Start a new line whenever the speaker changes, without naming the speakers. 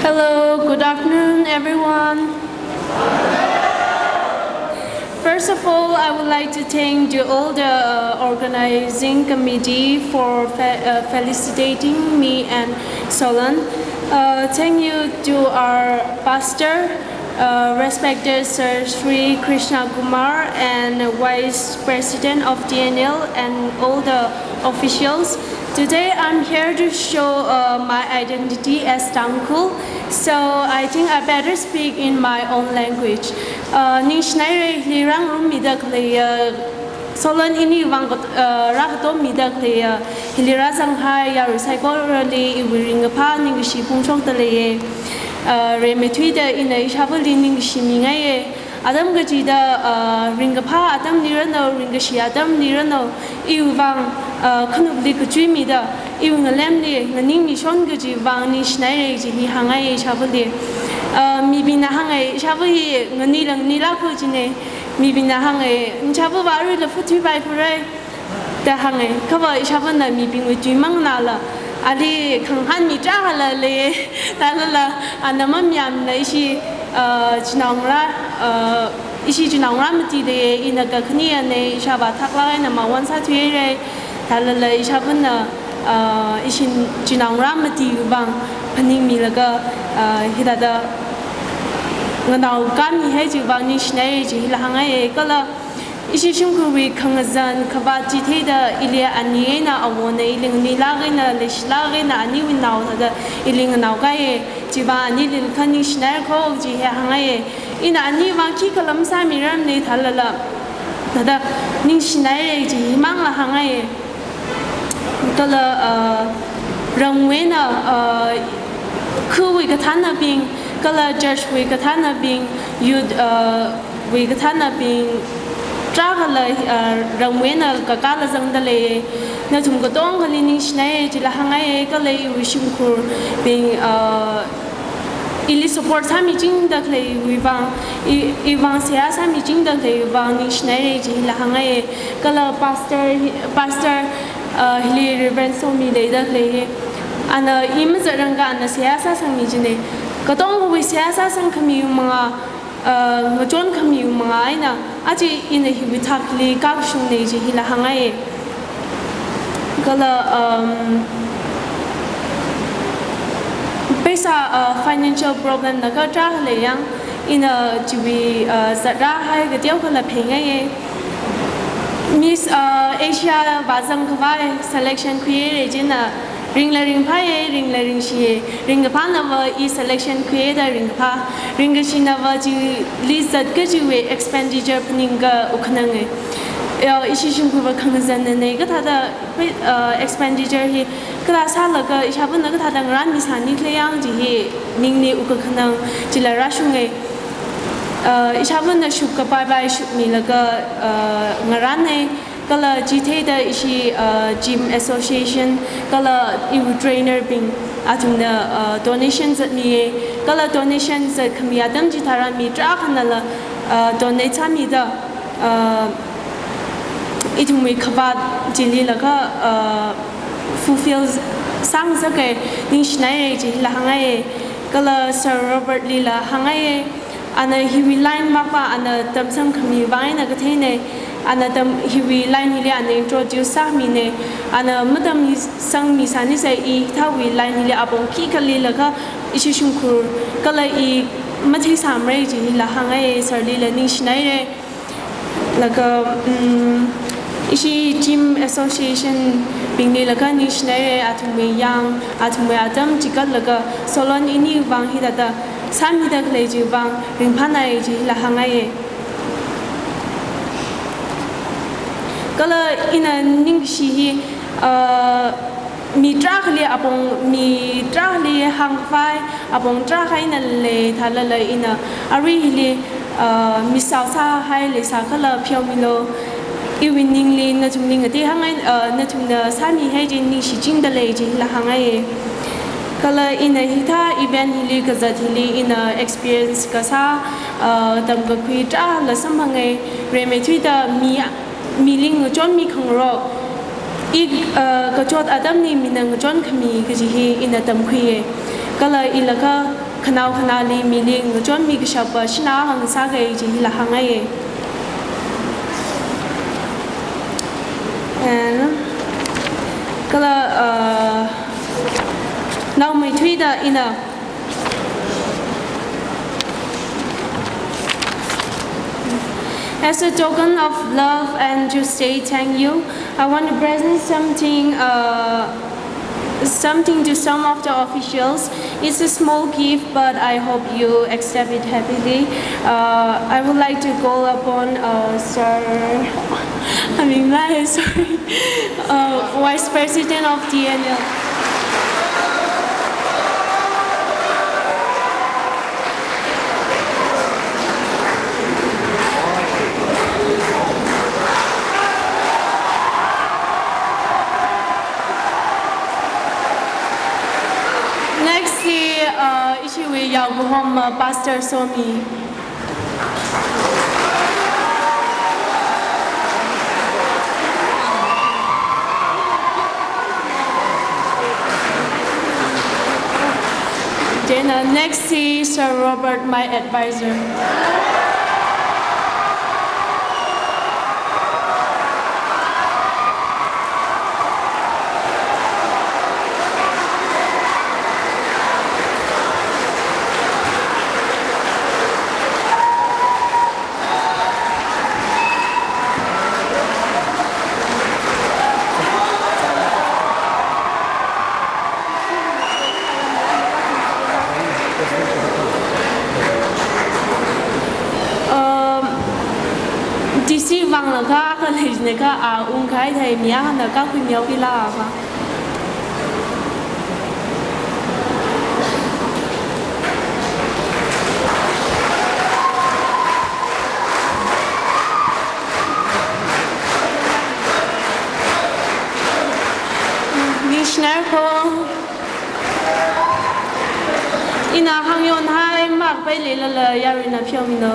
Hello, good afternoon, everyone. First of all, I would like to thank all the organizing committee for felicitating me and Solan. Thank you to our pastor, respected Sir Sri Krishna Kumar and Vice President of DNL and all the officials. Today I'm here to show my identity as Tangkhul, so I think I better speak in my own language. Nishnai lirang rum midak le Solan ini wang rakto midak le hilira zanghai ya recycle le iwiring pa ning shi pungchok de le re metui de in a shavel ning shi mingai Adam gajida ringapa Adam nirano ringashi Adam nirano iwang kanubli kujumi da iwang lemli nganing mi shon gaji wang ni shnai ji hi hangai shabli mi bina hangai shabli ngani lang ni la kujine mi bina hangai shabu baru la futi bai pure da hangai kawa shaban na mi bing wi mang na la ali khang han mi tra la le ta la anama myam na shi Chinangra ishi Chinangra mati de ina ka khnia ne shaba thakla na ma wan sa thwe re talala ishaban na ishi Chinangra mati bang paning mi la ka hidada nganau kan ni he ji bang ni shnai ji la hanga e kala ishi shungku wi khangazan khaba ji the da ilia ani na awone iling ni la ga na le shla ga na ani wi naw da iling naw ga e ji ba ani lil khani shnai kho ji he hanga e ina ani wa ki kalam sa mi ram ne thalala da ning shnai re ji mang la hanga e kala rangwe na khu wi ka thana bing kala judge wi ka thana bing yud wi ka thana bing travel rangwe na ka kala zang da le na thum ko tong khali ning shnai ji la hanga e ka le wi shim khur bing ili support sami jing da le wi bang I bang sia sami jing da le bang ning shnai ji la hanga e kala pastor hili reverend so mi le da le ana im zarang ga na sia sa sang mi ji ne ka tong wi sia sa sang khami ma ngajon khami ma ai na aji in hi wi thak le ka shung ne ji hi la hanga e kala pesa financial problem na ka tra le yang in a jiwi zara hai ga tiao kala phenga e Miss Asia bazang khwai selection create jina ring la ring phae ring la ring shi ring pa na wa e selection create ring pa ring shi na wa ji lizat ga ji we expenditure pning ga ukhnang e ishi shim ku ba khang zan ne ga tha da expenditure hi kla sa la ga isha ban na ga tha da ran mi san ni kle yang ji hi ning ni uk khnang ji la ra shung e isha ban na shuk ka bai bai shuk mi la ga ngaran ne kala jithe da ishi gym association kala iu trainer bing atum na donations ni kala donations khami adam ji thara mi tra khana la donate mi da itum mi khaba jili la ka fulfills sang za ke ning shnai ji la hangai kala Sir Robert Lila hangai ana hi wi line ma pa ana tam sam khami vai na ka thene ana tam hi wi line hi le ana introduce sa mi ne ana madam ni sang mi sa ni sai I tha wi line hi le abong ki khali la ka ishi shung khur kala I mathi sam re ji la hangai Sir Lila ning shnai re la ka ishi gym association bing ni la ka ning shnai re athum me yang athum me adam jikat la ka Solan ini wang hi da sam hi da le ji wang ring phanai ji la hangai kala ina ning shi hi mi tra khali apong mi tra khali hang phai apong tra khai na le thala le ina ari hi mi sa sa hai le sa kala phyo mi lo I winning le na chung ning ati hangai na chung na sa mi hai jin ni shi jing da le ji la hangai kala ina hi tha event hi le ka za thi le ina experience ka sa tam ga khui tra la sam hangai re me thui da mi ling chon mi khang ro I ka chot adam ni minang chon khami ka ji hi ina tam khui kala ilaka khna li mi ling chon mi ka shop shina hang sa ge ji la hang ai and kala now my tweet in a as a token of love and to say thank you, I want to present something to some of the officials. It's a small gift, but I hope you accept it happily. I would like to call upon Sir, Vice President of TNL. Pastor Somi. Then next is Sir Robert, my advisor. Vâng là các cái này các uống cái thầy mía là các khuyên nhau đi la mà đi snap không ina hang yon hai mak pai le la ya rin na phiao mi no